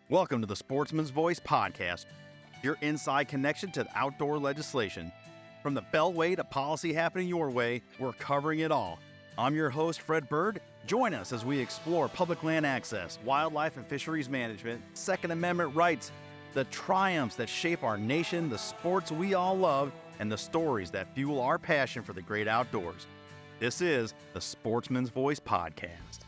Welcome to the Sportsman's Voice podcast, your inside connection to outdoor legislation. From the Beltway to policy happening your way, we're covering it all. I'm your host, Fred Bird. Join us as we explore public land access, wildlife and fisheries management, Second Amendment rights, the triumphs that shape our nation, the sports we all love, and the stories that fuel our passion for the great outdoors. This is the Sportsman's Voice podcast.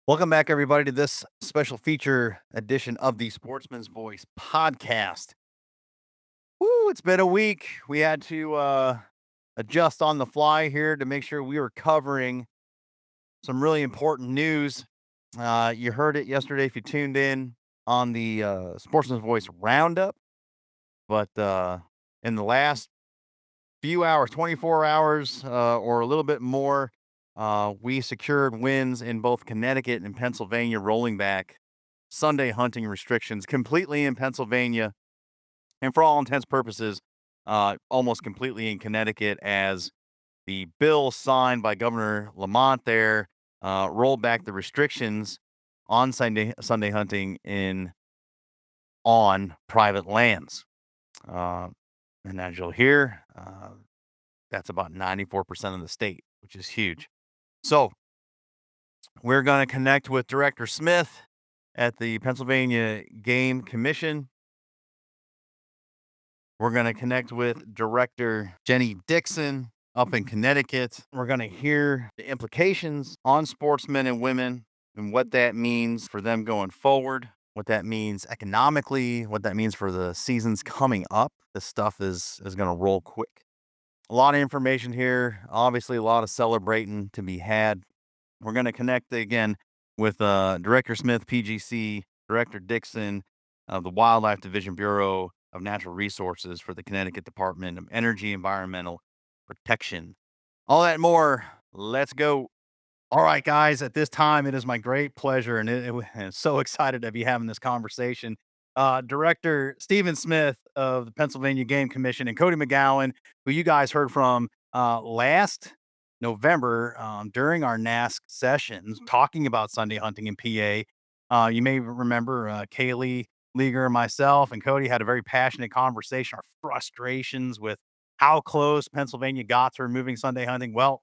Welcome back, everybody, to this special feature edition of the Sportsman's Voice podcast. Woo, it's been a week. We had to adjust on the fly here to make sure we were covering some really important news. You heard it yesterday if you tuned in on the Sportsman's Voice roundup. But in the last few hours, 24 hours or a little bit more, we secured wins in both Connecticut and Pennsylvania, rolling back Sunday hunting restrictions completely in Pennsylvania, and for all intents purposes, almost completely in Connecticut, as the bill signed by Governor Lamont there rolled back the restrictions on Sunday hunting on private lands. And as you'll hear, that's about 94% of the state, which is huge. So we're going to connect with Director Smith at the Pennsylvania Game Commission. We're going to connect with Director Jenny Dickson up in Connecticut. We're going to hear the implications on sportsmen and women and what that means for them going forward, what that means economically, what that means for the seasons coming up. This stuff is going to roll quick. A lot of information here, obviously a lot of celebrating to be had. We're going to connect again with Director Smith, PGC, Director Dickson of the Wildlife Division Bureau of Natural Resources for the Connecticut Department of Energy Environmental Protection. All that and more. Let's go. All right, guys, at this time, it is my great pleasure and I'm so excited to be having this conversation. Director Stephen Smith of the Pennsylvania Game Commission and Cody McGowan, who you guys heard from last November during our NASC sessions talking about Sunday hunting in PA. You may remember Kaylee Leaguer, myself, and Cody had a very passionate conversation, our frustrations with how close Pennsylvania got to removing Sunday hunting. Well,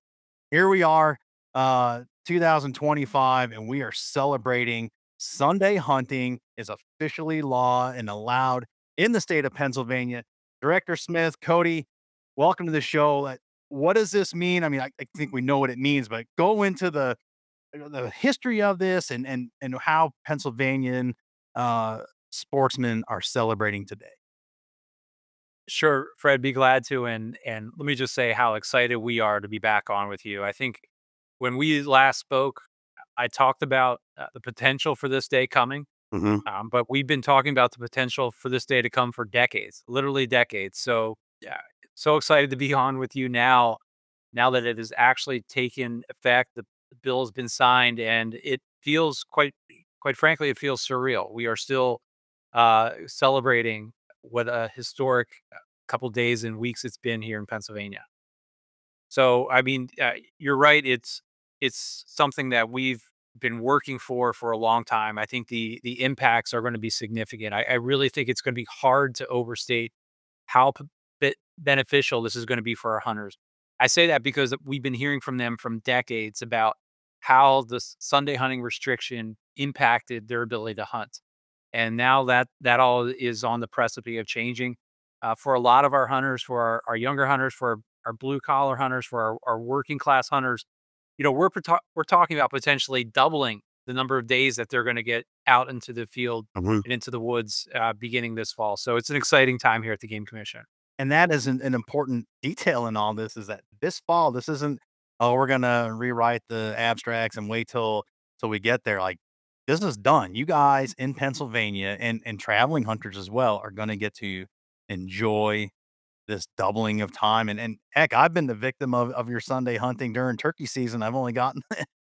here we are, 2025, and we are celebrating Sunday hunting is officially law and allowed in the state of Pennsylvania. Director Smith, Cody, welcome to the show. What does this mean? I mean, I think we know what it means, but go into the history of this and how Pennsylvanian sportsmen are celebrating today. Sure, Fred, be glad to. And let me just say how excited we are to be back on with you. I think when we last spoke, I talked about the potential for this day coming, Mhm. but we've been talking about the potential for this day to come for decades, literally decades. So, yeah, so excited to be on with you now. Now that it has actually taken effect, the bill has been signed, and it feels quite frankly, it feels surreal. We are still celebrating what a historic couple days and weeks it's been here in Pennsylvania. So, I mean, you're right. It's something that we've been working for a long time. I think the impacts are going to be significant. I really think it's going to be hard to overstate how beneficial this is going to be for our hunters. I say that because we've been hearing from them from decades about how the Sunday hunting restriction impacted their ability to hunt. And now that all is on the precipice of changing. For a lot of our hunters, for our younger hunters, for our blue collar hunters, for our working class hunters, we're talking about potentially doubling the number of days that they're going to get out into the field Mhm. and into the woods beginning this fall. So it's an exciting time here at the Game Commission. And that is an important detail in all this, is that this fall, this isn't, oh, we're gonna rewrite the abstracts and wait till we get there. Like, this is done. You guys in Pennsylvania and traveling hunters as well are gonna get to enjoy this doubling of time. And heck, I've been the victim of your Sunday hunting during turkey season. I've only gotten,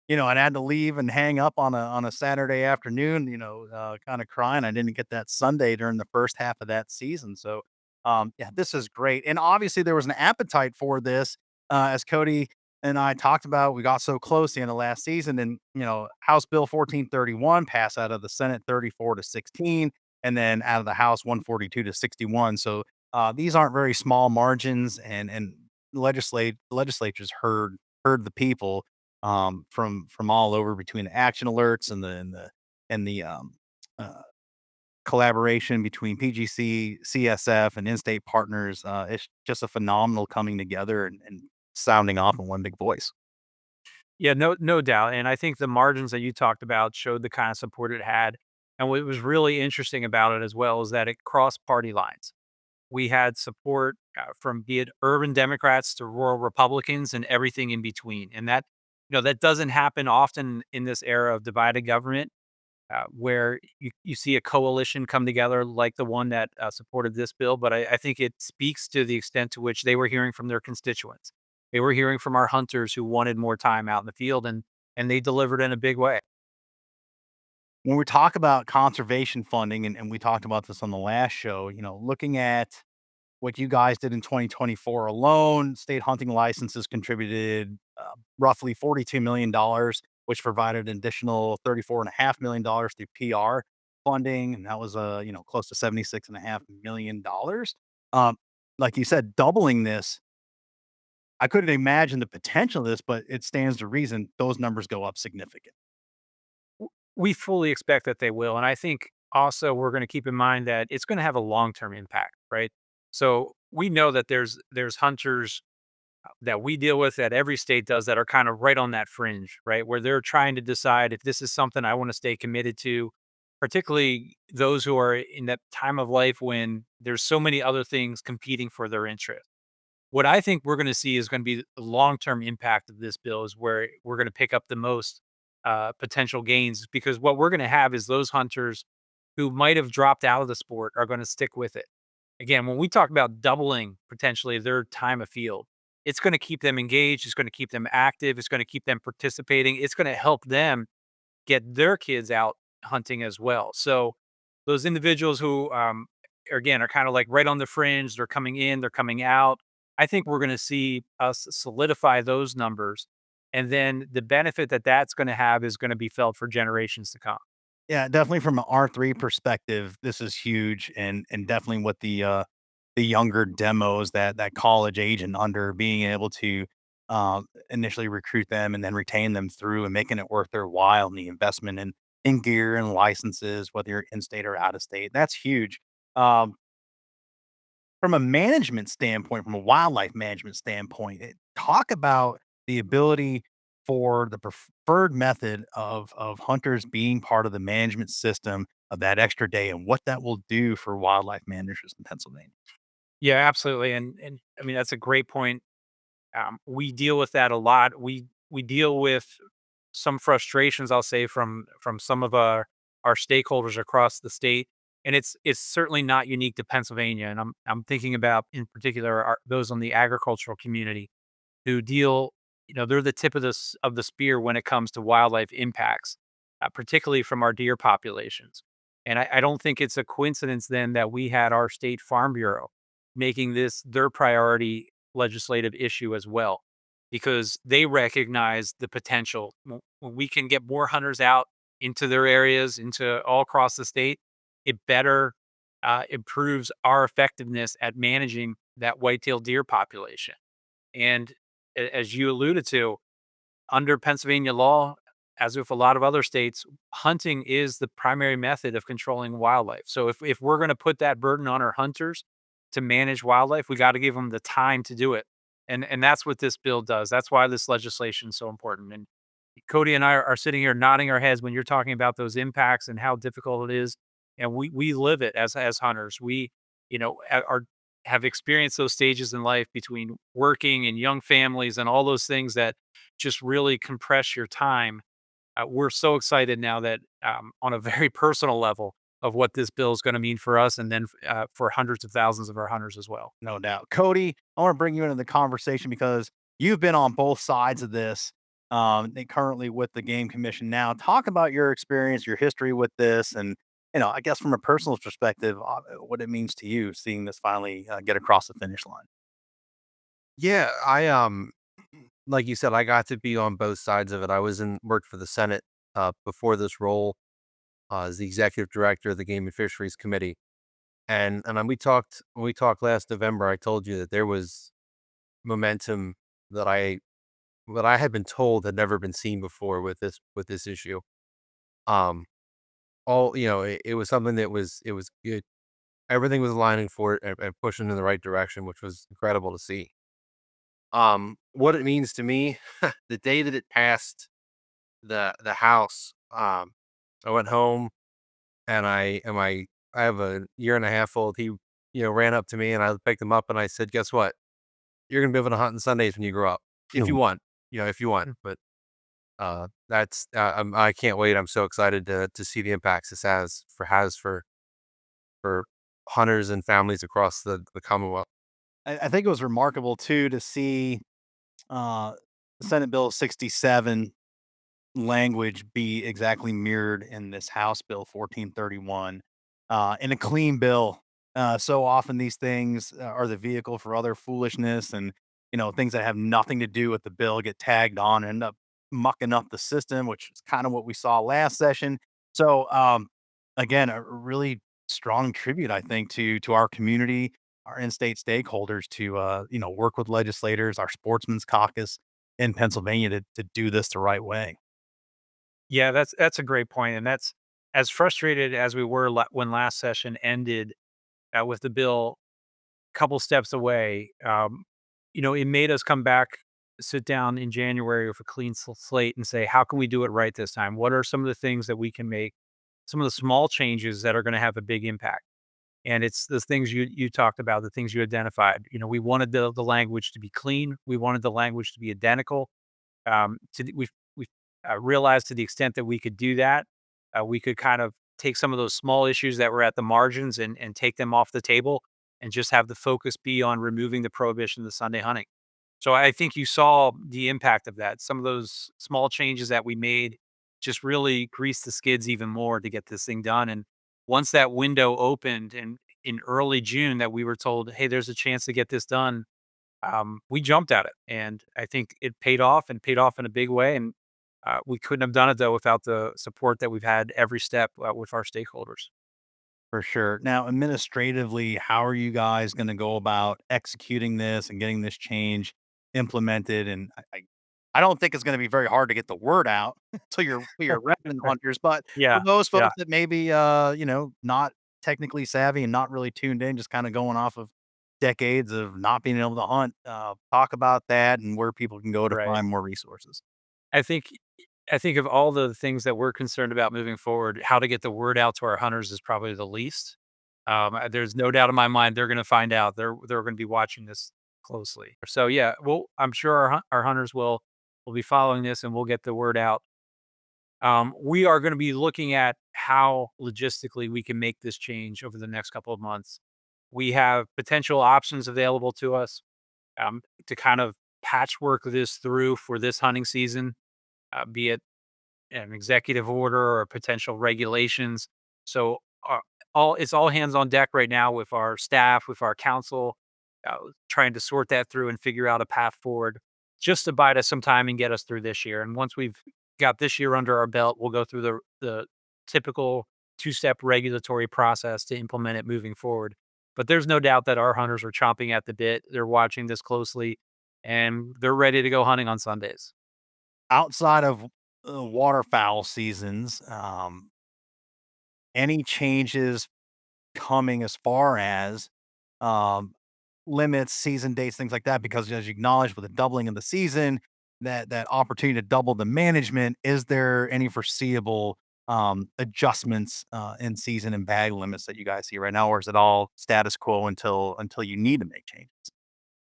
and had to leave and hang up on a Saturday afternoon, kind of crying I didn't get that Sunday during the first half of that season. So, yeah, this is great. And obviously there was an appetite for this, as Cody and I talked about we got so close the end of last season, and House Bill 1431 passed out of the Senate 34-16, and then out of the House 142-61. So these aren't very small margins, and legislatures heard the people from all over between the action alerts and the uh, collaboration between PGC, CSF, and in-state partners. It's just a phenomenal coming together and sounding off in one big voice. Yeah, no doubt, and I think the margins that you talked about showed the kind of support it had, and what was really interesting about it as well is that it crossed party lines. We had support, from be it urban Democrats to rural Republicans and everything in between, and that doesn't happen often in this era of divided government, where you see a coalition come together like the one that supported this bill. But I think it speaks to the extent to which they were hearing from their constituents. They were hearing from our hunters who wanted more time out in the field, and they delivered in a big way. When we talk about conservation funding, and we talked about this on the last show, looking at what you guys did in 2024 alone, state hunting licenses contributed roughly $42 million, which provided an additional $34.5 million through PR funding, and that was close to $76.5 million. Um, like you said, doubling this, I couldn't imagine the potential of this, but it stands to reason those numbers go up significant. We fully expect that they will, and I think also we're going to keep in mind that it's going to have a long term impact, right? So we know that there's hunters that we deal with that every state does that are kind of right on that fringe, right? Where they're trying to decide if this is something I want to stay committed to, particularly those who are in that time of life when there's so many other things competing for their interest. What I think we're going to see is going to be the long-term impact of this bill is where we're going to pick up the most potential gains, because what we're going to have is those hunters who might have dropped out of the sport are going to stick with it. Again, when we talk about doubling potentially their time of field, it's going to keep them engaged. It's going to keep them active. It's going to keep them participating. It's going to help them get their kids out hunting as well. So those individuals who, again, are kind of like right on the fringe, they're coming in, they're coming out. I think we're going to see us solidify those numbers. And then the benefit that that's going to have is going to be felt for generations to come. Yeah, definitely from an R3 perspective, this is huge, and definitely with the younger demos, that college age and under, being able to initially recruit them and then retain them through and making it worth their while, and the investment in gear and licenses, whether you're in state or out of state. That's huge. Um, from a management standpoint, from a wildlife management standpoint, talk about the ability for the preferred method of hunters being part of the management system of that extra day, and what that will do for wildlife managers in Pennsylvania. Yeah, absolutely. And I mean that's a great point. We deal with that a lot. We deal with some frustrations, I'll say, from some of our stakeholders across the state, and it's certainly not unique to Pennsylvania. And I'm thinking about in particular those on the agricultural community who deal. They're the tip of the spear when it comes to wildlife impacts, particularly from our deer populations. And I don't think it's a coincidence then that we had our state farm bureau making this their priority legislative issue as well, because they recognize the potential. When we can get more hunters out into their areas, into all across the state, it better improves our effectiveness at managing that whitetail deer population. And as you alluded to, under Pennsylvania law, as with a lot of other states, hunting is the primary method of controlling wildlife. So if we're going to put that burden on our hunters to manage wildlife, we got to give them the time to do it. And that's what this bill does. That's why this legislation is so important. And Cody and I are sitting here nodding our heads when you're talking about those impacts and how difficult it is. And we live it as hunters. We, are have experienced those stages in life between working and young families and all those things that just really compress your time. We're so excited now that, on a very personal level, of what this bill is going to mean for us, and then for hundreds of thousands of our hunters as well. No doubt. Cody, I want to bring you into the conversation because you've been on both sides of this, and currently with the Game Commission now. Talk about your experience, your history with this, and I guess from a personal perspective, what it means to you seeing this finally get across the finish line. Yeah, like you said, I got to be on both sides of it. I was in worked for the Senate, before this role, as the executive director of the Game and Fisheries Committee. And then when we talked last November, I told you that there was momentum that I had been told had never been seen before with this issue. Um, it was something that it was good. Everything was aligning for it and pushing in the right direction, which was incredible to see. What it means to me, the day that it passed the house, I went home and I have a year and a half old. He, ran up to me and I picked him up and I said, "Guess what? You're gonna be able to hunt on Sundays when you grow up, if you Mm, want, if you want." mm. But I can't wait. I'm so excited to see the impacts this has for hunters and families across the Commonwealth. I think it was remarkable too to see uh, Senate Bill 67 language be exactly mirrored in this House Bill 1431 in a clean bill. So often these things are the vehicle for other foolishness and things that have nothing to do with the bill get tagged on and end up mucking up the system, which is kind of what we saw last session. So again, a really strong tribute, I think, to our community, our in-state stakeholders to work with legislators, our Sportsman's Caucus in Pennsylvania to do this the right way. Yeah, that's a great point, and that's as frustrated as we were when last session ended, with the bill couple steps away. It made us come back, sit down in January with a clean slate and say, how can we do it right this time? What are some of the things that we can make? Some of the small changes that are going to have a big impact. And it's the things you talked about, the things you identified. We wanted the language to be clean. We wanted the language to be identical. We've realized to the extent that we could do that, we could kind of take some of those small issues that were at the margins and take them off the table and just have the focus be on removing the prohibition of the Sunday hunting. So I think you saw the impact of that. Some of those small changes that we made just really greased the skids even more to get this thing done. And once that window opened in early June that we were told, hey, there's a chance to get this done, we jumped at it, and I think it paid off and paid off in a big way. And we couldn't have done it though without the support that we've had every step with our stakeholders. For sure. Now, administratively, how are you guys going to go about executing this and getting this change implemented? And I don't think it's going to be very hard to get the word out to your resident hunters. But for Yeah, those yeah, folks that maybe not technically savvy and not really tuned in, just kind of going off of decades of not being able to hunt, talk about that and where people can go to right. find more resources. I think I think of all the things that we're concerned about moving forward, how to get the word out to our hunters is probably the least. There's no doubt in my mind they're going to find out. They're going to be watching this closely. So yeah, well, I'm sure our hunters will be following this, and we'll get the word out. We are going to be looking at how logistically we can make this change over the next couple of months. We have potential options available to us, to kind of patchwork this through for this hunting season, be it an executive order or potential regulations. So all it's all hands on deck right now with our staff, with our council, trying to sort that through and figure out a path forward, just to bide us some time and get us through this year. And once we've got this year under our belt, we'll go through the typical two-step regulatory process to implement it moving forward. But there's no doubt that our hunters are chomping at the bit. They're watching this closely, and they're ready to go hunting on Sundays. Outside of waterfowl seasons, any changes coming as far as, um, limits, season dates, things like that, because as you acknowledged with the doubling of the season, that opportunity to double the management, is there any foreseeable, adjustments, in season and bag limits that you guys see right now, or is it all status quo until you need to make changes?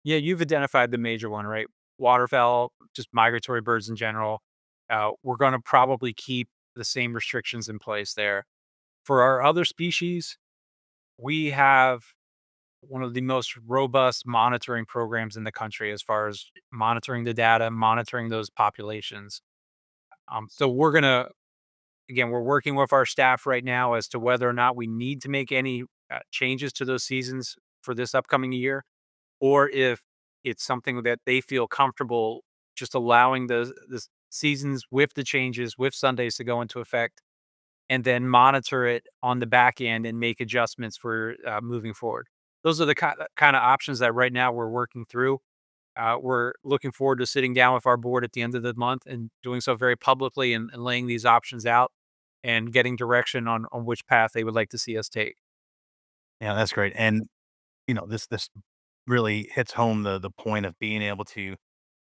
Yeah, you've identified the major one, right? Waterfowl, just migratory birds in general. We're going to probably keep the same restrictions in place there. For our other species, we have one of the most robust monitoring programs in the country as far as monitoring the data, monitoring those populations. So we're working with our staff right now as to whether or not we need to make any changes to those seasons for this upcoming year, or if it's something that they feel comfortable just allowing the seasons with the changes with Sundays to go into effect, and then monitor it on the back end and make adjustments for moving forward. Those are the kind of options that right now we're working through. We're looking forward to sitting down with our board at the end of the month and doing so very publicly, and laying these options out and getting direction on which path they would like to see us take. Yeah, that's great. And this really hits home the point of being able to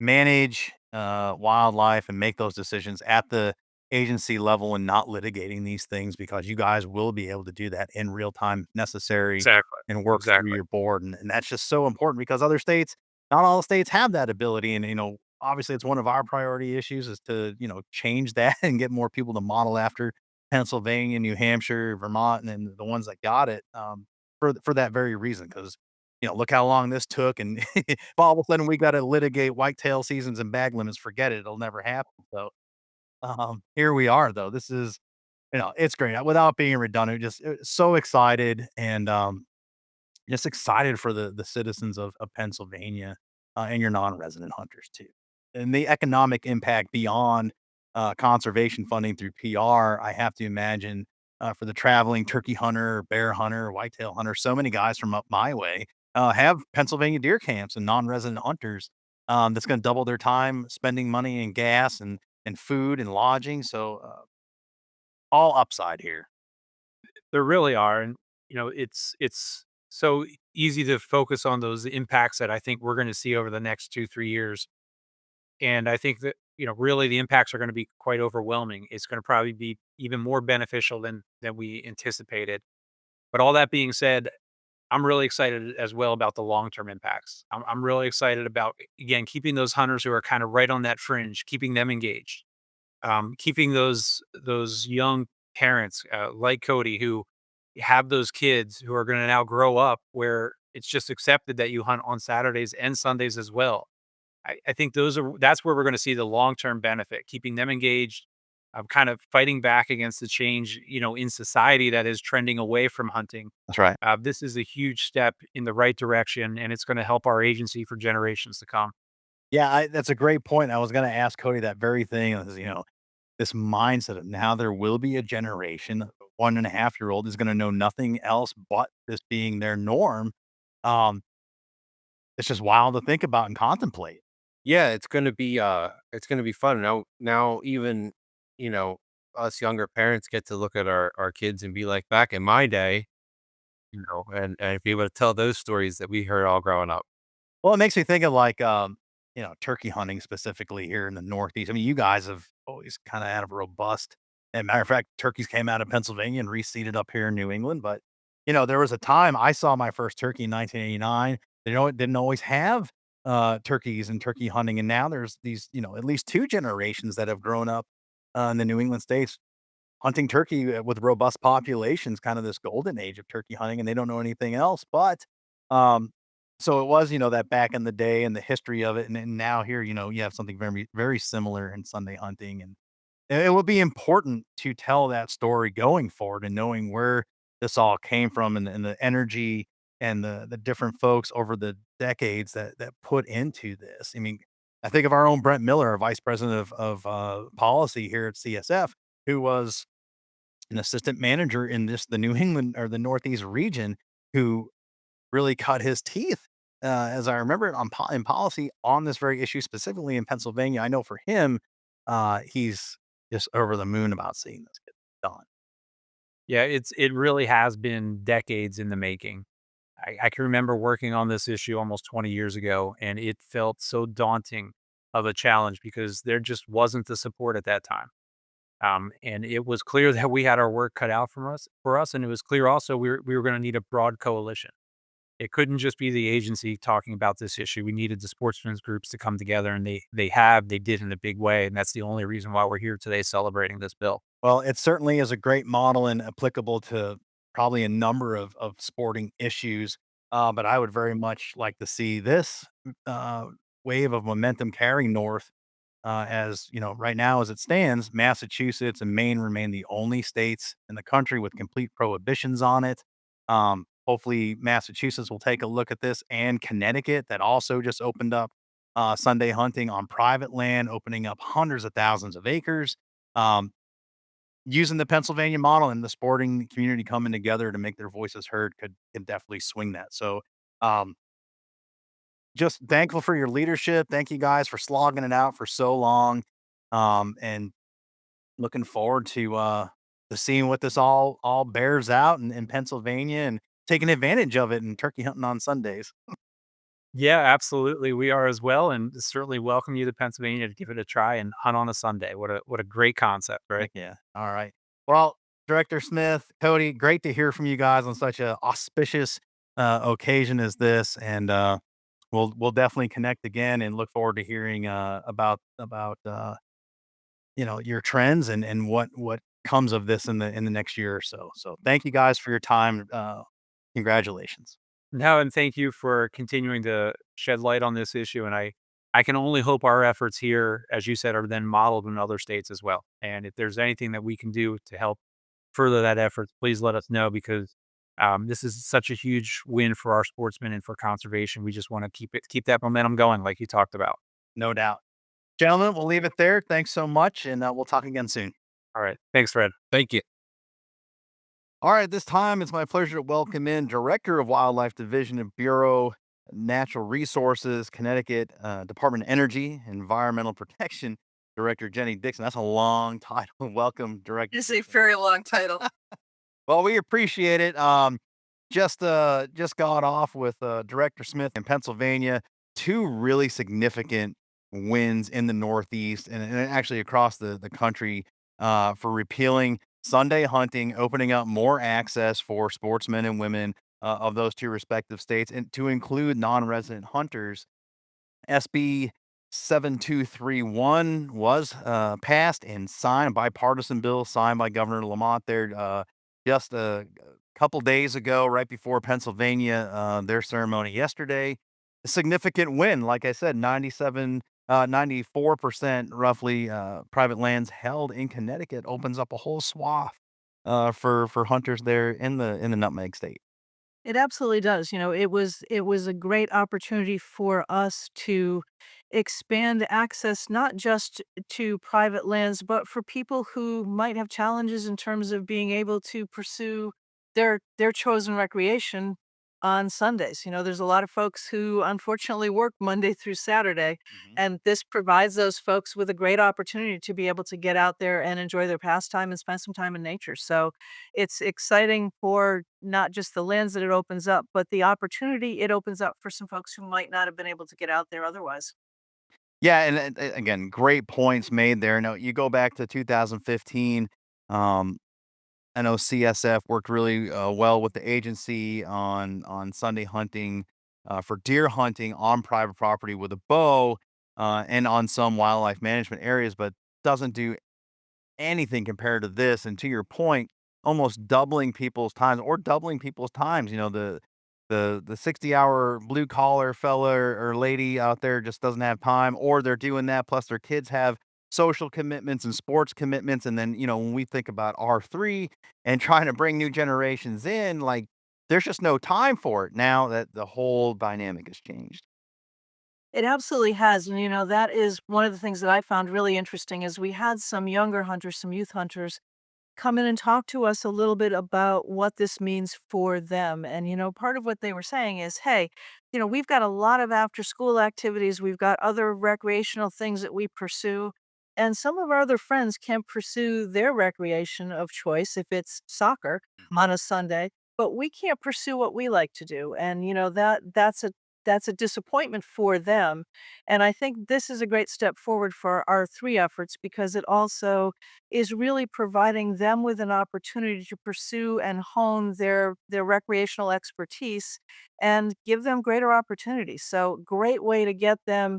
manage wildlife and make those decisions at the agency level and not litigating these things, because you guys will be able to do that in real time if necessary Exactly. and work through Exactly. your board. And that's just so important because other states, not all states have that ability. And, obviously it's one of our priority issues is to, change that and get more people to model after Pennsylvania, New Hampshire, Vermont, and then the ones that got it for that very reason. Because look how long this took, and if all of a sudden we gotta litigate whitetail seasons and bag limits, forget it, it'll never happen. So, here we are though. This is, it's great. Without being redundant, just so excited and just excited for the citizens of Pennsylvania, and your non-resident hunters too. And the economic impact beyond, conservation funding through PR, I have to imagine, for the traveling turkey hunter, bear hunter, whitetail hunter, so many guys from up my way, have Pennsylvania deer camps and non-resident hunters, that's gonna double their time spending money in gas and food and lodging. So, all upside here. There really are, and it's so easy to focus on those impacts that I think we're going to see over the next 2 3 years, and I think that really the impacts are going to be quite overwhelming. It's going to probably be even more beneficial than we anticipated. But all that being said, I'm really excited as well about the long term impacts. I'm really excited about again keeping those hunters who are kind of right on that fringe, keeping them engaged, keeping those young parents like Cody who have those kids who are going to now grow up where it's just accepted that you hunt on Saturdays and Sundays as well. I think that's where we're going to see the long term benefit, keeping them engaged, kind of fighting back against the change in society that is trending away from hunting. That's right. This is a huge step in the right direction, and it's going to help our agency for generations to come. Yeah, that's a great point. I was gonna ask Cody that very thing is, this mindset of now there will be a generation, a 1.5-year-old is gonna know nothing else but this being their norm. Um, it's just wild to think about and contemplate. Yeah, it's gonna be fun. Now even, you know, us younger parents get to look at our kids and be like, "Back in my day," and be able to tell those stories that we heard all growing up. Well, it makes me think of like, turkey hunting specifically here in the Northeast. I mean, you guys have always kind of had a robust, and matter of fact, turkeys came out of Pennsylvania and reseeded up here in New England. But, there was a time I saw my first turkey in 1989. It didn't always have turkeys and turkey hunting. And now there's these, at least two generations that have grown up in the New England states hunting turkey with robust populations, kind of this golden age of turkey hunting, and they don't know anything else. But um, so it was, that back in the day and the history of it, and now here, you have something very, very similar in Sunday hunting, and it will be important to tell that story going forward and knowing where this all came from and the energy and the different folks over the decades that put into this. I mean, I think of our own Brent Miller, our vice president of policy here at CSF, who was an assistant manager in the New England or the Northeast region, who really cut his teeth, as I remember it, in policy on this very issue, specifically in Pennsylvania. I know for him, he's just over the moon about seeing this get done. Yeah, it really has been decades in the making. I can remember working on this issue almost 20 years ago, and it felt so daunting of a challenge because there just wasn't the support at that time. And it was clear that we had our work cut out for us, and it was clear also we were going to need a broad coalition. It couldn't just be the agency talking about this issue. We needed the sportsmen's groups to come together, and they did in a big way, and that's the only reason why we're here today celebrating this bill. Well, it certainly is a great model and applicable to probably a number of sporting issues. But I would very much like to see this uh, wave of momentum carry north. As right now, as it stands, Massachusetts and Maine remain the only states in the country with complete prohibitions on it. Hopefully, Massachusetts will take a look at this, and Connecticut, that also just opened up. Sunday hunting on private land, opening up hundreds of thousands of acres. Um, Using the Pennsylvania model and the sporting community coming together to make their voices heard could definitely swing that. So, um, just thankful for your leadership. Thank you guys for slogging it out for so long, and looking forward to seeing what this all bears out in Pennsylvania and taking advantage of it and turkey hunting on Sundays. Yeah, absolutely. We are as well, and certainly welcome you to Pennsylvania to give it a try and hunt on a Sunday. What a great concept, right? Heck yeah! All right. Well, Director Smith, Cody, great to hear from you guys on such a auspicious occasion as this, and we'll definitely connect again and look forward to hearing about your trends and what comes of this in the next year or so. So thank you guys for your time. Congratulations. No, and thank you for continuing to shed light on this issue. And I can only hope our efforts here, as you said, are then modeled in other states as well. And if there's anything that we can do to help further that effort, please let us know because this is such a huge win for our sportsmen and for conservation. We just want to keep that momentum going, like you talked about. No doubt. Gentlemen, we'll leave it there. Thanks so much, and we'll talk again soon. All right, thanks, Fred. Thank you. All right, this time it's my pleasure to welcome in Director of Wildlife Division of Bureau Natural Resources, Connecticut Department of Energy, Environmental Protection, Director Jenny Dickson. That's a long title. Welcome, Director. It's a very long title. Well, we appreciate it. Just got off with Director Smith in Pennsylvania. Two really significant wins in the Northeast and actually across the country for repealing Sunday hunting, opening up more access for sportsmen and women of those two respective states, and to include non-resident hunters. SB 7231 was passed and signed, a bipartisan bill signed by Governor Lamont there just a couple days ago, right before Pennsylvania, their ceremony yesterday. A significant win, like I said, 94% roughly private lands held in Connecticut opens up a whole swath for hunters there in the Nutmeg State. It absolutely does. It was a great opportunity for us to expand access not just to private lands, but for people who might have challenges in terms of being able to pursue their chosen recreation on Sundays. There's a lot of folks who unfortunately work Monday through Saturday, Mhm. and this provides those folks with a great opportunity to be able to get out there and enjoy their pastime and spend some time in nature. So it's exciting for not just the lands that it opens up, but the opportunity it opens up for some folks who might not have been able to get out there otherwise. Yeah, and again, great points made there. Now, you go back to 2015. Um, I know CSF worked really well with the agency on Sunday hunting for deer hunting on private property with a bow and on some wildlife management areas, but doesn't do anything compared to this. And to your point, almost doubling people's times or doubling people's times. The 60-hour blue collar fella or lady out there just doesn't have time, or they're doing that plus their kids have social commitments and sports commitments. And then, when we think about R3 and trying to bring new generations in, like there's just no time for it now that the whole dynamic has changed. It absolutely has, and, that is one of the things that I found really interesting is we had some younger hunters, some youth hunters come in and talk to us a little bit about what this means for them. And, part of what they were saying is, hey, we've got a lot of after school activities, we've got other recreational things that we pursue. And some of our other friends can pursue their recreation of choice if it's soccer on a Sunday, but we can't pursue what we like to do. And, that's a disappointment for them. And I think this is a great step forward for our three efforts because it also is really providing them with an opportunity to pursue and hone their recreational expertise and give them greater opportunities. So great way to get them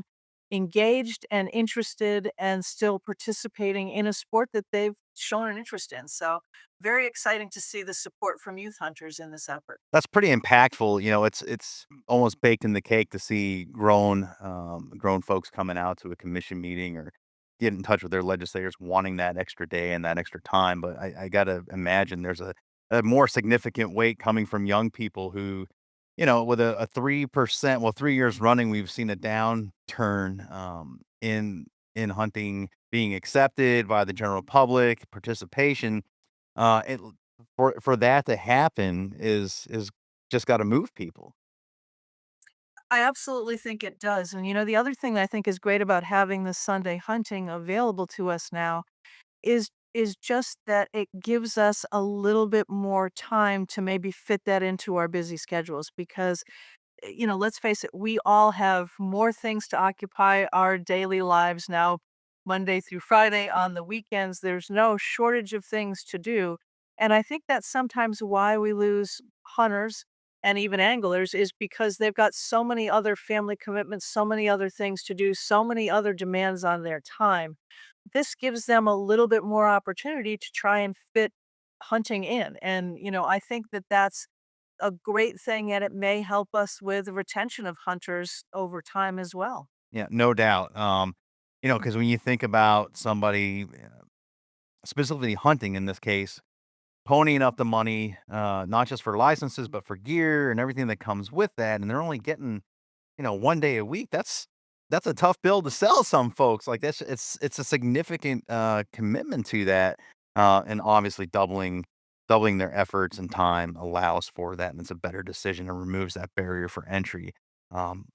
engaged and interested and still participating in a sport that they've shown an interest in. So very exciting to see the support from youth hunters in this effort. That's pretty impactful. It's almost baked in the cake to see grown folks coming out to a commission meeting or get in touch with their legislators wanting that extra day and that extra time. But I gotta imagine there's a more significant weight coming from young people who with a 3%, well, 3 years running, we've seen a downturn in hunting being accepted by the general public, participation. It for that to happen is just got to move people. I absolutely think it does. And the other thing that I think is great about having the Sunday hunting available to us now is just that it gives us a little bit more time to maybe fit that into our busy schedules because let's face it, we all have more things to occupy our daily lives now, Monday through Friday. On the weekends, there's no shortage of things to do. And I think that's sometimes why we lose hunters and even anglers is because they've got so many other family commitments, so many other things to do, so many other demands on their time. This gives them a little bit more opportunity to try and fit hunting in. And, I think that that's a great thing, and it may help us with retention of hunters over time as well. Yeah, no doubt. Because when you think about somebody, specifically hunting in this case, ponying up the money, not just for licenses, but for gear and everything that comes with that, and they're only getting, 1 day a week. That's a tough bill to sell some folks. Like that's it's a significant commitment to that, and obviously doubling their efforts and time allows for that, and it's a better decision and removes that barrier for entry,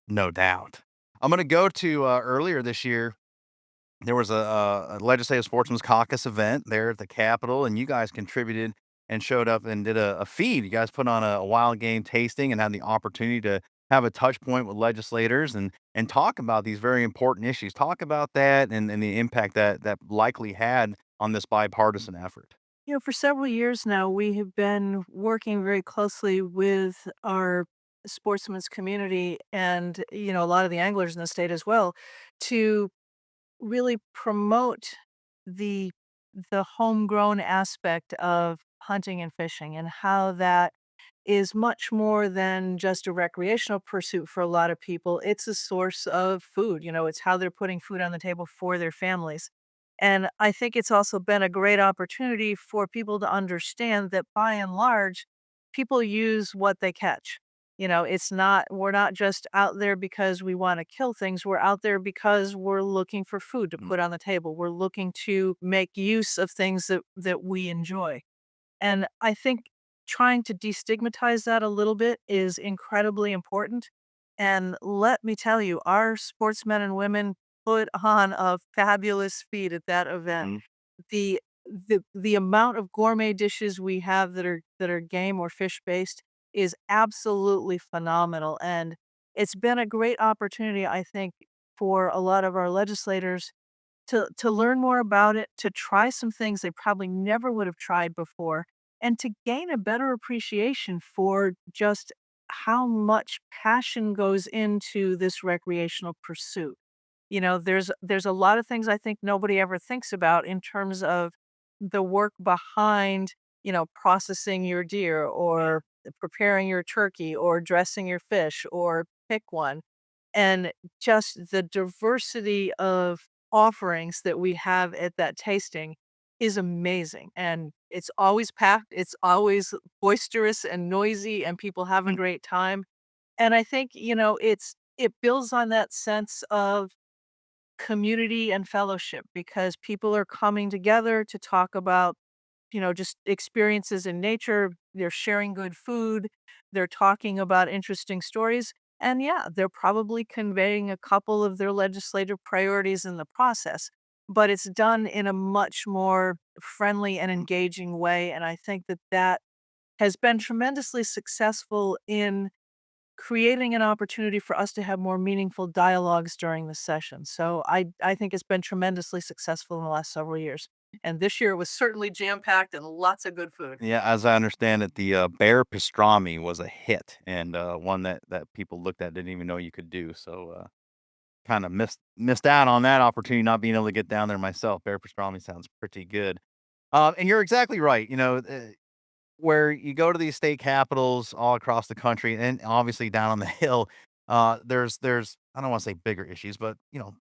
no doubt. I'm gonna go to earlier this year. There was a legislative sportsman's caucus event there at the Capitol, and you guys contributed and showed up and did a feed. You guys put on a wild game tasting and had the opportunity to have a touch point with legislators and talk about these very important issues. Talk about that and the impact that likely had on this bipartisan effort. For several years now, we have been working very closely with our sportsman's community and, a lot of the anglers in the state as well to really promote the the homegrown aspect of hunting and fishing and how that is much more than just a recreational pursuit for a lot of people. It's a source of food, it's how they're putting food on the table for their families. And I think it's also been a great opportunity for people to understand that by and large, people use what they catch. We're not just out there because we want to kill things. We're out there because we're looking for food to Mm, put on the table. We're looking to make use of things that we enjoy. And I think trying to destigmatize that a little bit is incredibly important. And let me tell you, our sportsmen and women put on a fabulous feat at that event. mm, The amount of gourmet dishes we have that are game or fish based is absolutely phenomenal. And it's been a great opportunity, I think, for a lot of our legislators to learn more about it, to try some things they probably never would have tried before, and to gain a better appreciation for just how much passion goes into this recreational pursuit. There's a lot of things I think nobody ever thinks about in terms of the work behind, processing your deer or preparing your turkey or dressing your fish or pick one. And just the diversity of offerings that we have at that tasting is amazing, and it's always packed, it's always boisterous and noisy, and people have a mm, great time, and I think, it builds on that sense of community and fellowship because people are coming together to talk about just experiences in nature. They're sharing good food. They're talking about interesting stories. And yeah, they're probably conveying a couple of their legislative priorities in the process, but it's done in a much more friendly and mm. engaging way. And I think that that has been tremendously successful in creating an opportunity for us to have more meaningful dialogues during the session. So I think it's been tremendously successful in the last several years. And this year it was certainly jam packed and lots of good food. Yeah, as I understand it, the bear pastrami was a hit and one that people looked at didn't even know you could do. So kind of missed out on that opportunity, not being able to get down there myself. Bear pastrami sounds pretty good. And you're exactly right. Where you go to these state capitals all across the country and obviously down on the hill, there's I don't want to say bigger issues, but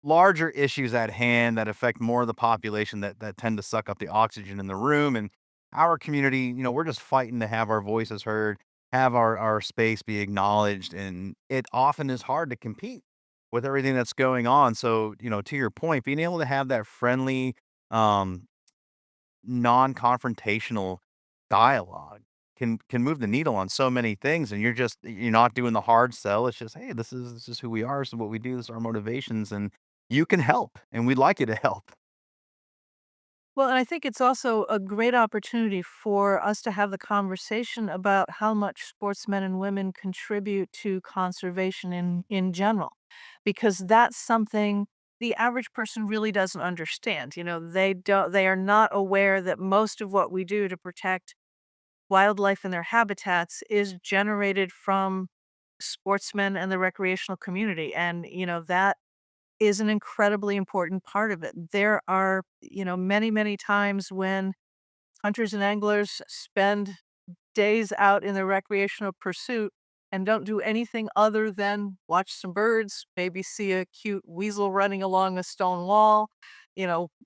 larger issues at hand that affect more of the population that tend to suck up the oxygen in the room. And our community, we're just fighting to have our voices heard. have our space be acknowledged, and it often is hard to compete with everything that's going on. So, to your point, being able to have that friendly, um, non-confrontational dialogue can move the needle on so many things, and you're not doing the hard sell. It's just, hey, this is who we are, this is what we do, this is our motivations, and you can help, and we'd like you to help. Well, and I think it's also a great opportunity for us to have the conversation about how much sportsmen and women contribute to conservation in general, because that's something the average person really doesn't understand. They are not aware that most of what we do to protect wildlife and their habitats is generated from sportsmen and the recreational community. And, that is an incredibly important part of it. There are, many, many times when hunters and anglers spend days out in their recreational pursuit and don't do anything other than watch some birds, maybe see a cute weasel running along a stone wall,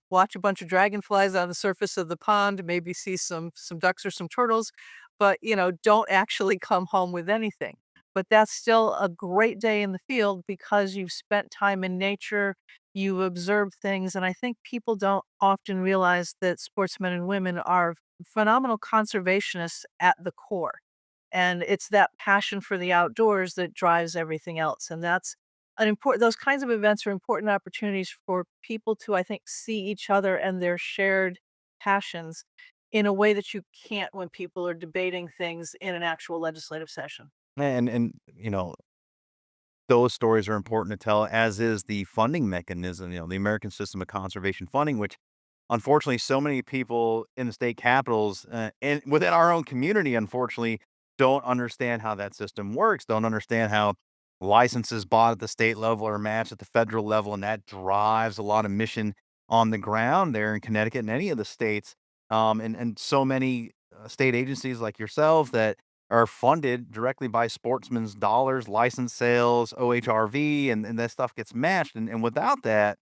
watch a bunch of dragonflies on the surface of the pond, maybe see some ducks or some turtles, but don't actually come home with anything. But that's still a great day in the field because you've spent time in nature, you've observed things, and I think people don't often realize that sportsmen and women are phenomenal conservationists at the core. And it's that passion for the outdoors that drives everything else. And that's an important those kinds of events are important opportunities for people to, I think, see each other and their shared passions in a way that you can't when people are debating things in an actual legislative session. And those stories are important to tell, as is the funding mechanism, the American system of conservation funding, which unfortunately so many people in the state capitals and within our own community, unfortunately, don't understand how that system works, don't understand how licenses bought at the state level are matched at the federal level. And that drives a lot of mission on the ground there in Connecticut and any of the states. And so many state agencies like yourselves that are funded directly by sportsmen's dollars, license sales, OHRV, and that stuff gets matched. And without that,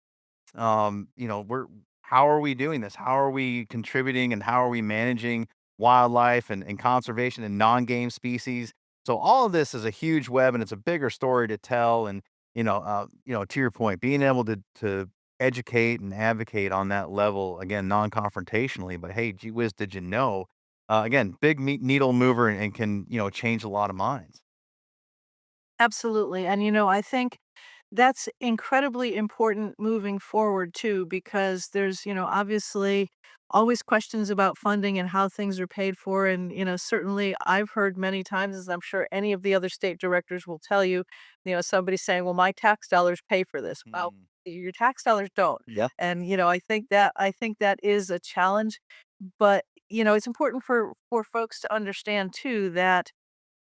we're how are we doing this? How are we contributing and how are we managing wildlife and conservation and non-game species? So all of this is a huge web and it's a bigger story to tell. And to your point, being able to educate and advocate on that level again, non-confrontationally, but hey, gee whiz, did you know? Again, big needle mover and can change a lot of minds. Absolutely. And I think that's incredibly important moving forward too, because there's, obviously always questions about funding and how things are paid for. And, certainly I've heard many times, as I'm sure any of the other state directors will tell you, somebody saying, well, my tax dollars pay for this. Well, Mm, your tax dollars don't. yeah, And, I think that is a challenge. But, it's important for folks to understand too that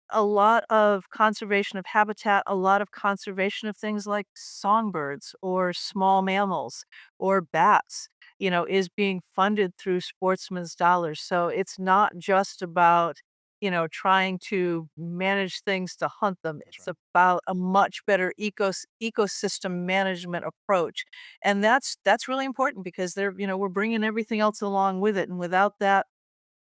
a lot of conservation of habitat, a lot of conservation of things like songbirds or small mammals or bats, is being funded through sportsmen's dollars. So it's not just about, trying to manage things to hunt them. that's It's right. about a much better ecosystem management approach. And that's really important because we're bringing everything else along with it. And without that,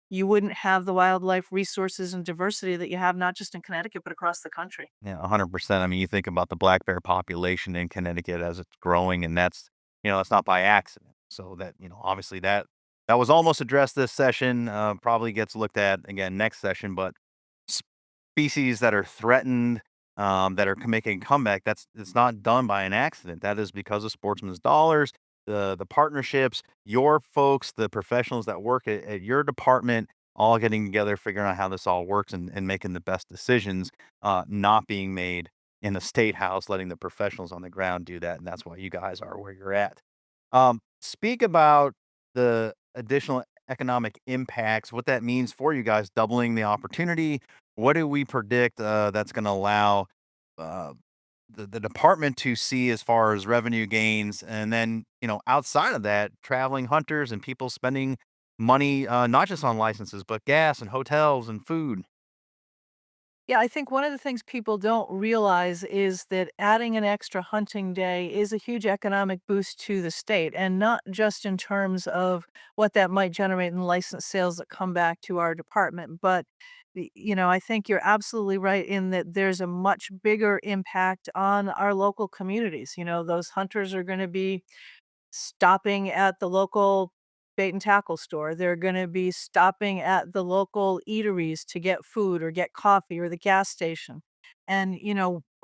you wouldn't have the wildlife resources and diversity that you have not just in Connecticut, but across the country. Yeah, 100%. I mean, you think about the black bear population in Connecticut as it's growing, and that's not by accident. So that, obviously that was almost addressed this session, probably gets looked at again next session, but species that are threatened, that are making a comeback, it's not done by an accident. That is because of sportsmen's dollars, the partnerships, your folks, the professionals that work at your department, all getting together, figuring out how this all works and making the best decisions, not being made in the state house, letting the professionals on the ground do that. And that's why you guys are where you're at. Speak about the additional economic impacts, what that means for you guys, doubling the opportunity. What do we predict that's going to allow uh, the department to see as far as revenue gains? And then, outside of that, traveling hunters and people spending money, not just on licenses, but gas and hotels and food. Yeah, I think one of the things people don't realize is that adding an extra hunting day is a huge economic boost to the state, and not just in terms of what that might generate in license sales that come back to our department, but I think you're absolutely right in that there's a much bigger impact on our local communities. Those hunters are going to be stopping at the local bait and tackle store. They're gonna be stopping at the local eateries to get food or get coffee or the gas station. And,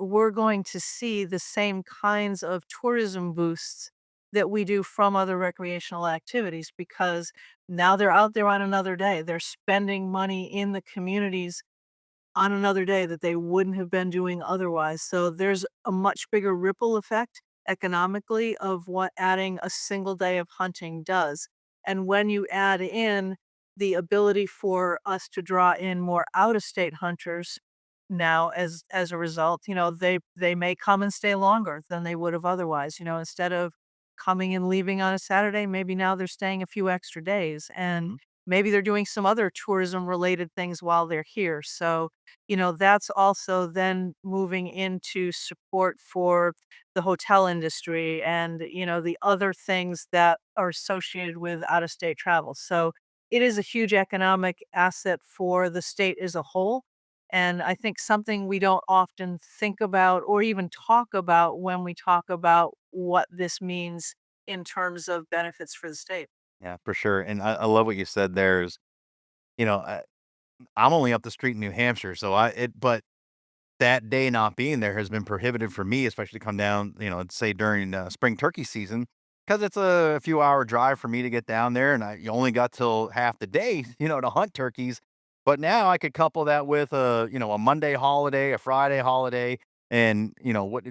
we're going to see the same kinds of tourism boosts that we do from other recreational activities because now they're out there on another day. They're spending money in the communities on another day that they wouldn't have been doing otherwise. So there's a much bigger ripple effect economically of what adding a single day of hunting does. And when you add in the ability for us to draw in more out of state hunters now as a result, they may come and stay longer than they would have otherwise. Instead of coming and leaving on a Saturday, maybe now they're staying a few extra days and Mhm. maybe they're doing some other tourism related things while they're here. So that's also then moving into support for the hotel industry and, the other things that are associated with out of state travel. So it is a huge economic asset for the state as a whole. And I think something we don't often think about or even talk about when we talk about what this means in terms of benefits for the state. Yeah, for sure. And I love what you said there is, you know, I, I'm only up the street in New Hampshire. But that day not being there has been prohibitive for me, especially to come down, say during spring turkey season, because it's a few hour drive for me to get down there. And you only got till half the day, to hunt turkeys. But now I could couple that with a Monday holiday, a Friday holiday, and,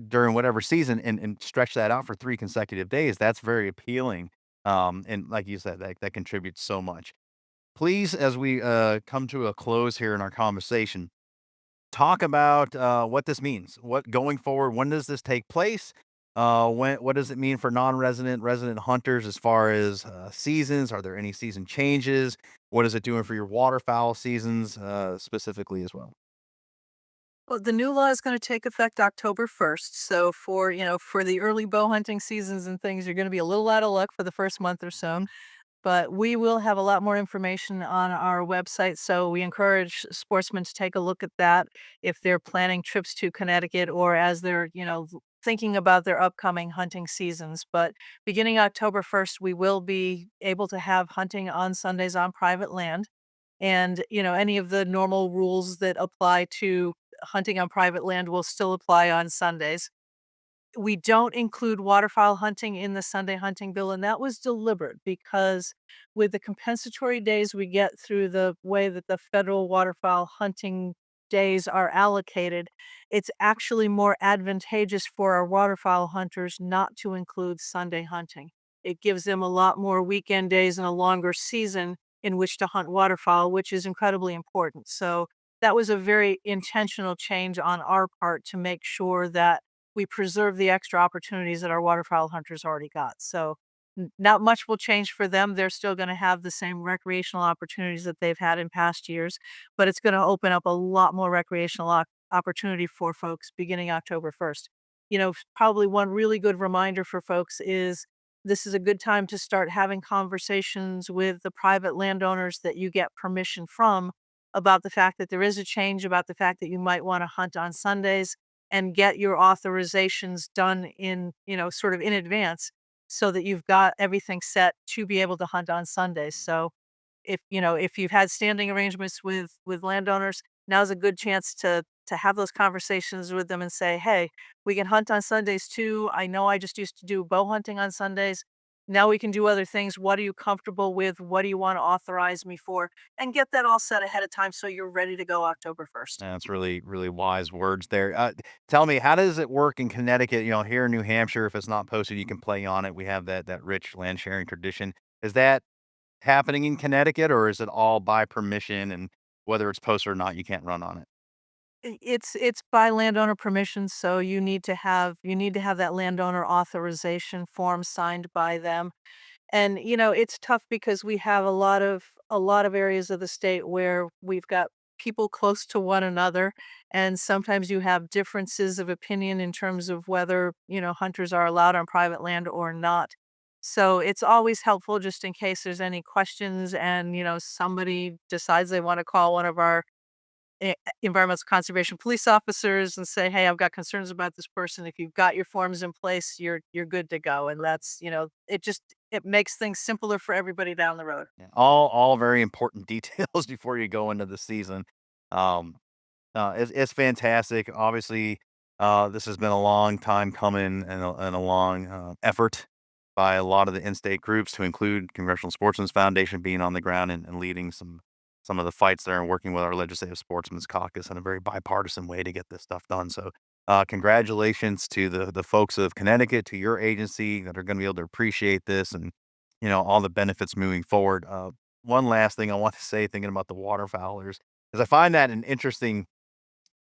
during whatever season and stretch that out for 3 consecutive days. That's very appealing. And like you said, that contributes so much. Please, as we come to a close here in our conversation, talk about what this means. What going forward? When does this take place? What does it mean for resident hunters as far as seasons? Are there any season changes? What is it doing for your waterfowl seasons specifically as well? Well, the new law is going to take effect October 1st. So for the early bow hunting seasons and things, you're going to be a little out of luck for the first month or so. But we will have a lot more information on our website, so we encourage sportsmen to take a look at that if they're planning trips to Connecticut or as they're, thinking about their upcoming hunting seasons. But beginning October 1st, we will be able to have hunting on Sundays on private land. And, any of the normal rules that apply to hunting on private land will still apply on Sundays. We don't include waterfowl hunting in the Sunday hunting bill, and that was deliberate because with the compensatory days we get through the way that the federal waterfowl hunting days are allocated, it's actually more advantageous for our waterfowl hunters not to include Sunday hunting. It gives them a lot more weekend days and a longer season in which to hunt waterfowl, which is incredibly important. So that was a very intentional change on our part to make sure that we preserve the extra opportunities that our waterfowl hunters already got. So not much will change for them. They're still going to have the same recreational opportunities that they've had in past years, but it's going to open up a lot more recreational opportunity for folks beginning October 1st. Probably one really good reminder for folks is this is a good time to start having conversations with the private landowners that you get permission from about the fact that there is a change, about the fact that you might want to hunt on Sundays and get your authorizations done in, sort of in advance so that you've got everything set to be able to hunt on Sundays. So if you've had standing arrangements with landowners, now's a good chance to have those conversations with them and say, "Hey, we can hunt on Sundays too. I know I just used to do bow hunting on Sundays. Now we can do other things. What are you comfortable with? What do you want to authorize me for?" And get that all set ahead of time so you're ready to go October 1st. That's really, really wise words there. Tell me, how does it work in Connecticut? Here in New Hampshire, if it's not posted, you can play on it. We have that rich land sharing tradition. Is that happening in Connecticut, or is it all by permission and whether it's posted or not, you can't run on it? It's by landowner permission, so you need to have that landowner authorization form signed by them. And, it's tough because we have a lot of areas of the state where we've got people close to one another, and sometimes you have differences of opinion in terms of whether, hunters are allowed on private land or not. So it's always helpful just in case there's any questions and, somebody decides they want to call one of our environmental conservation police officers and say, "Hey, I've got concerns about this person." If you've got your forms in place, you're good to go. And that's, it makes things simpler for everybody down the road. Yeah, all very important details before you go into the season. Um, it's fantastic. Obviously, this has been a long time coming and a long effort by a lot of the in-state groups, to include Congressional Sportsmen's Foundation being on the ground and leading some of the fights there and working with our Legislative Sportsmen's Caucus in a very bipartisan way to get this stuff done. So, congratulations to the folks of Connecticut, to your agency, that are going to be able to appreciate this, and all the benefits moving forward. One last thing I want to say, thinking about the waterfowlers, is I find that an interesting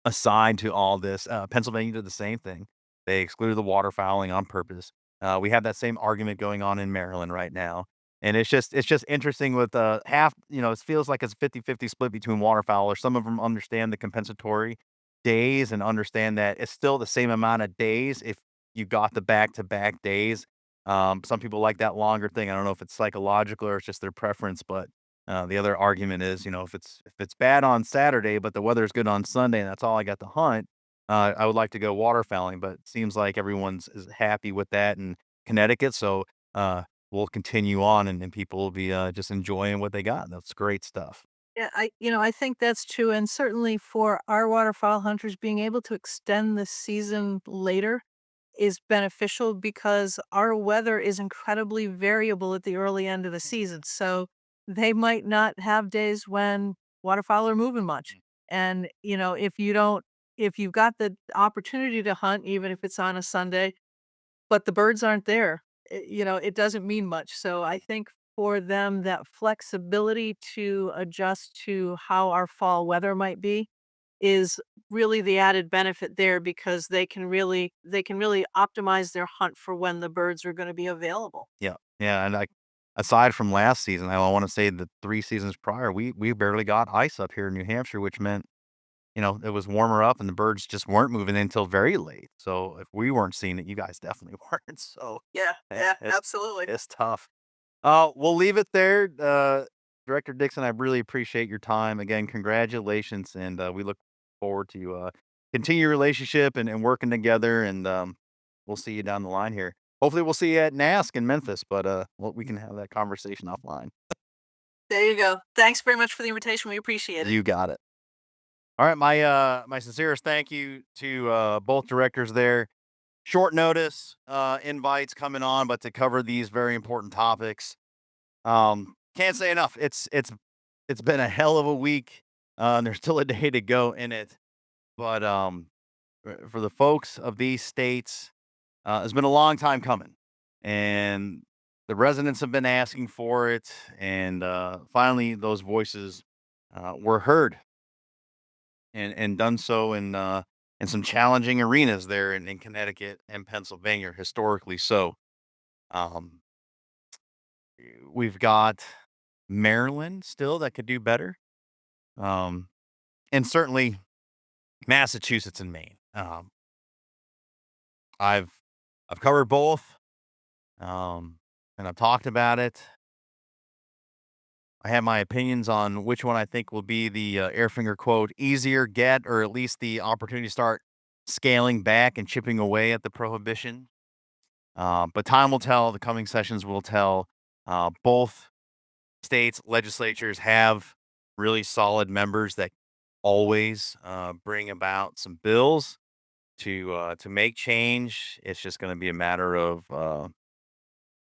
aside to all this. Pennsylvania did the same thing. They excluded the waterfowling on purpose. We have that same argument going on in Maryland right now. And it's just interesting with half, it feels like it's a 50-50 split between waterfowlers. Some of them understand the compensatory days and understand that it's still the same amount of days if you got the back-to-back days. Some people like that longer thing. I don't know if it's psychological or it's just their preference, but the other argument is, if it's bad on Saturday, but the weather's good on Sunday, and that's all I got to hunt, I would like to go waterfowling. But it seems like everyone's is happy with that in Connecticut, so we'll continue on, and people will be just enjoying what they got. That's great stuff. Yeah, I think that's true. And certainly for our waterfowl hunters, being able to extend the season later is beneficial because our weather is incredibly variable at the early end of the season. So they might not have days when waterfowl are moving much. And, if you've got the opportunity to hunt, even if it's on a Sunday, but the birds aren't there, it doesn't mean much. So I think for them, that flexibility to adjust to how our fall weather might be is really the added benefit there, because they can really optimize their hunt for when the birds are gonna be available. Yeah, yeah, and aside from last season, I want to say the 3 seasons prior, we barely got ice up here in New Hampshire, which meant it was warmer up and the birds just weren't moving until very late. So if we weren't seeing it, you guys definitely weren't. So Yeah, eh, yeah, it's absolutely. it's tough. We'll leave it there. Director Dixon, I really appreciate your time. Again, congratulations, and we look forward to continue your relationship and working together. And we'll see you down the line here. Hopefully, we'll see you at NASC in Memphis. But we can have that conversation offline. There you go. Thanks very much for the invitation. We appreciate it. You got it. All right, my sincerest thank you to both directors there. Short notice invites coming on, but to cover these very important topics. Can't say enough. It's been a hell of a week. There's still a day to go in it, but for the folks of these states, it's been a long time coming, and the residents have been asking for it, and finally those voices were heard and done so in some challenging arenas there in Connecticut and Pennsylvania, historically so. Um, we've got Maryland still that could do better, um, and certainly Massachusetts and Maine. I've I've covered both, and I've talked about it. I have my opinions on which one I think will be the Airfinger quote easier get, or at least the opportunity to start scaling back and chipping away at the prohibition. But time will tell. The coming sessions will tell. Both states legislatures have really solid members that always bring about some bills to make change. It's just going to be a matter of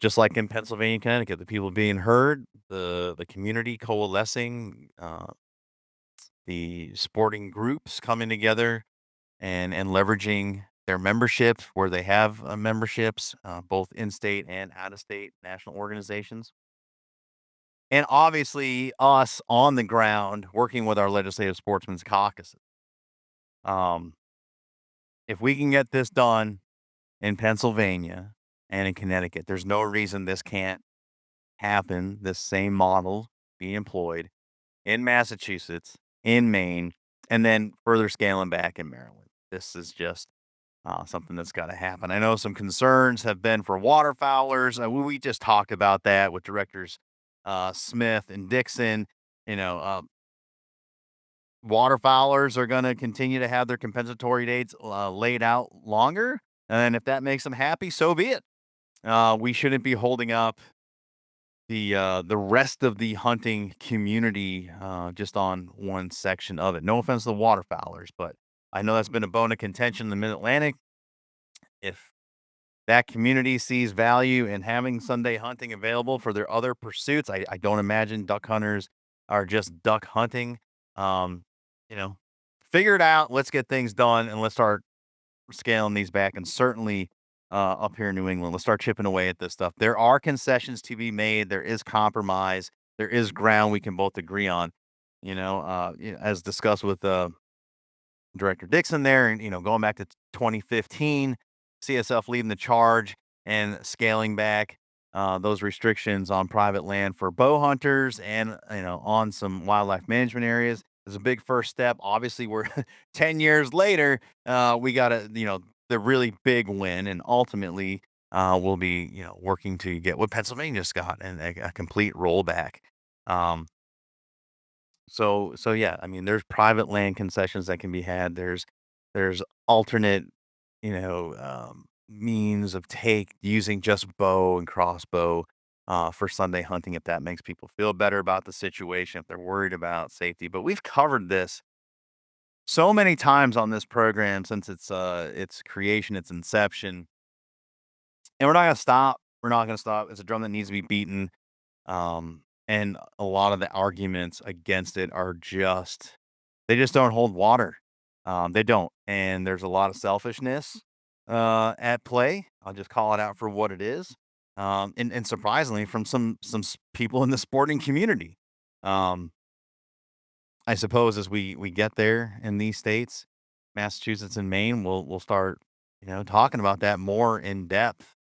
just like in Pennsylvania and Connecticut, the people being heard, the community coalescing, the sporting groups coming together and leveraging their membership where they have memberships, both in state and out of state national organizations. And obviously, us on the ground working with our legislative sportsmen's caucuses. Um, if we can get this done in Pennsylvania and in Connecticut, there's no reason this can't happen. This same model be employed in Massachusetts in Maine, and then further scaling back in Maryland. This is just something that's got to happen. I know some concerns have been for waterfowlers. We just talked about that with directors Smith and Dickson. You know, waterfowlers are going to continue to have their compensatory dates laid out longer, and if that makes them happy, so be it. We shouldn't be holding up the rest of the hunting community just on one section of it. No offense to the waterfowlers, but I know that's been a bone of contention in the Mid Atlantic. If that community sees value in having Sunday hunting available for their other pursuits, I don't imagine duck hunters are just duck hunting. Um, you know, figure it out. Let's get things done and let's start scaling these back. And certainly up here in New England, let's start chipping away at this stuff. There are concessions to be made. There is compromise. There is ground we can both agree on. As discussed with Director Dickson there, and going back to 2015, CSF leading the charge and scaling back those restrictions on private land for bow hunters and on some wildlife management areas is a big first step. Obviously, we're 10 years later. We got the really big win, and ultimately we'll be working to get what Pennsylvania just got and a complete rollback. Um, so yeah, I mean, there's private land concessions that can be had. There's alternate, means of take using just bow and crossbow for Sunday hunting if that makes people feel better about the situation, if they're worried about safety. But we've covered this so many times on this program since its creation, its inception, and we're not gonna stop. We're not gonna stop. It's a drum that needs to be beaten. And a lot of the arguments against it are just they just don't hold water. They don't. And there's a lot of selfishness at play. I'll just call it out for what it is. And surprisingly, from some people in the sporting community. Um, I suppose as we get there in these states, Massachusetts and Maine, we'll start talking about that more in depth.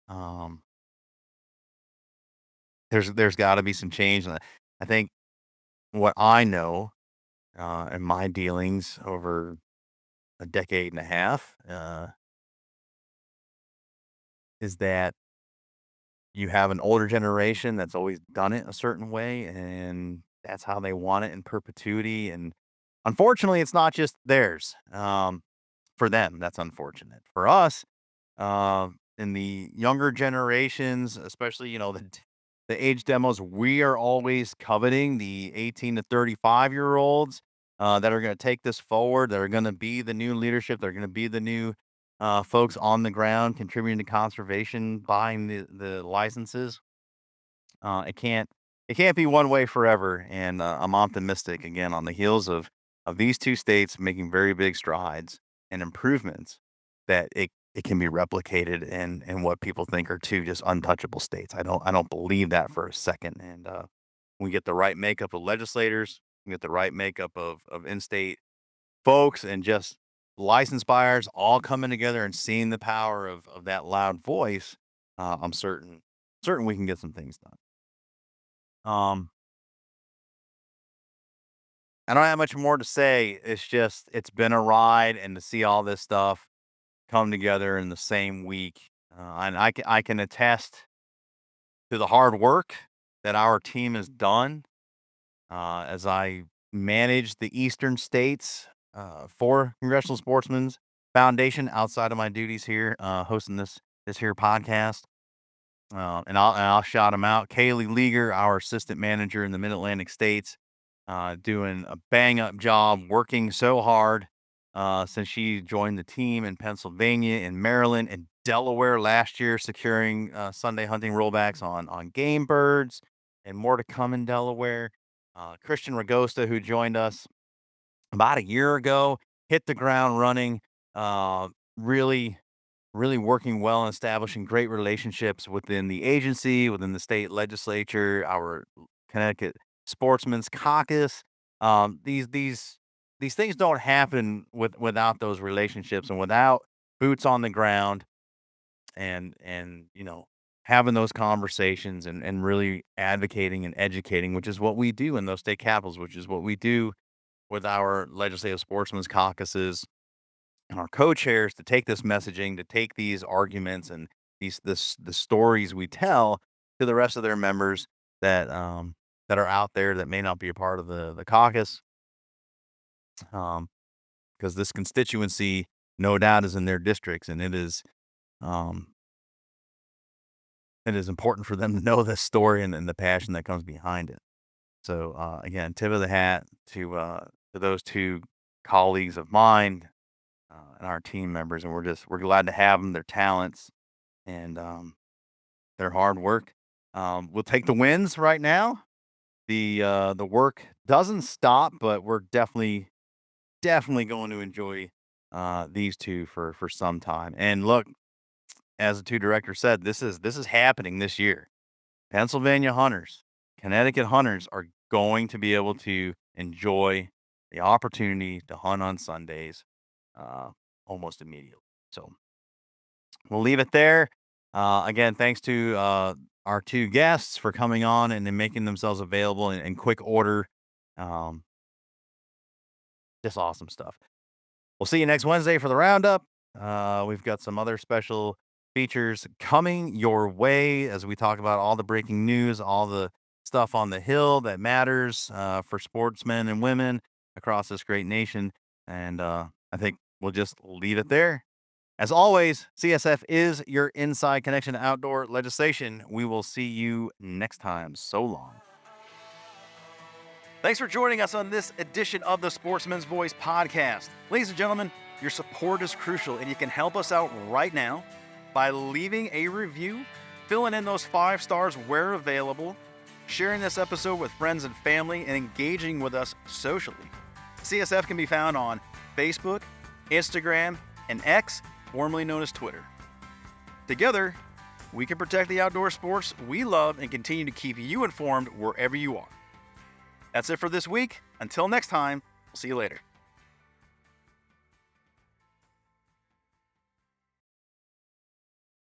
There's got to be some change. And I think what I know in my dealings over a decade and a half is that you have an older generation that's always done it a certain way, and that's how they want it in perpetuity. And unfortunately, it's not just theirs. For them, that's unfortunate. For us, in the younger generations, especially, the age demos, we are always coveting the 18 to 35-year-olds that are going to take this forward. That are going to be the new leadership. They're going to be the new folks on the ground contributing to conservation, buying the licenses. It can't be one way forever. And I'm optimistic again on the heels of these two states making very big strides and improvements that it can be replicated in what people think are two just untouchable states. I don't believe that for a second. And we get the right makeup of legislators, we get the right makeup of in-state folks, and just license buyers all coming together and seeing the power of that loud voice. I'm certain we can get some things done. Um, I don't have much more to say. It's just it's been a ride, and to see all this stuff come together in the same week, and I can attest to the hard work that our team has done as I manage the eastern states for Congressional Sportsmen's Foundation outside of my duties here, hosting this here podcast. And I'll shout him out. Kaylee Leaguer, our assistant manager in the Mid Atlantic states, doing a bang up job, working so hard since she joined the team in Pennsylvania, in Maryland, and Delaware last year, securing Sunday hunting rollbacks on game birds, and more to come in Delaware. Christian Ragosta, who joined us about a year ago, hit the ground running. Really really working well and establishing great relationships within the agency, within the state legislature, our Connecticut Sportsmen's Caucus. These things don't happen without those relationships and without boots on the ground and having those conversations and really advocating and educating, which is what we do in those state capitals, which is what we do with our legislative sportsmen's caucuses and our co-chairs to take this messaging, to take these arguments and the stories we tell to the rest of their members that are out there that may not be a part of the caucus. Because this constituency, no doubt, is in their districts, and um, it is important for them to know this story and the passion that comes behind it. So again, tip of the hat to those two colleagues of mine and our team members, and we're glad to have them, their talents and their hard work. We'll take the wins right now. The work doesn't stop, but we're definitely going to enjoy these two for some time. And look, as the two directors said, this is happening this year. Pennsylvania hunters, Connecticut hunters are going to be able to enjoy the opportunity to hunt on Sundays almost immediately. So we'll leave it there. Again, thanks to our two guests for coming on and making themselves available in quick order. Just awesome stuff. We'll see you next Wednesday for the roundup. We've got some other special features coming your way as we talk about all the breaking news, all the stuff on the Hill that matters for sportsmen and women across this great nation. And I think we'll just leave it there. As always, CSF is your inside connection to outdoor legislation. We will see you next time. So long. Thanks for joining us on this edition of the Sportsman's Voice podcast. Ladies and gentlemen, your support is crucial, and you can help us out right now by leaving a review, filling in those 5 stars where available, sharing this episode with friends and family, and engaging with us socially. CSF can be found on Facebook, Instagram, and X, formerly known as Twitter. Together, we can protect the outdoor sports we love and continue to keep you informed wherever you are. That's it for this week. Until next time, we'll see you later.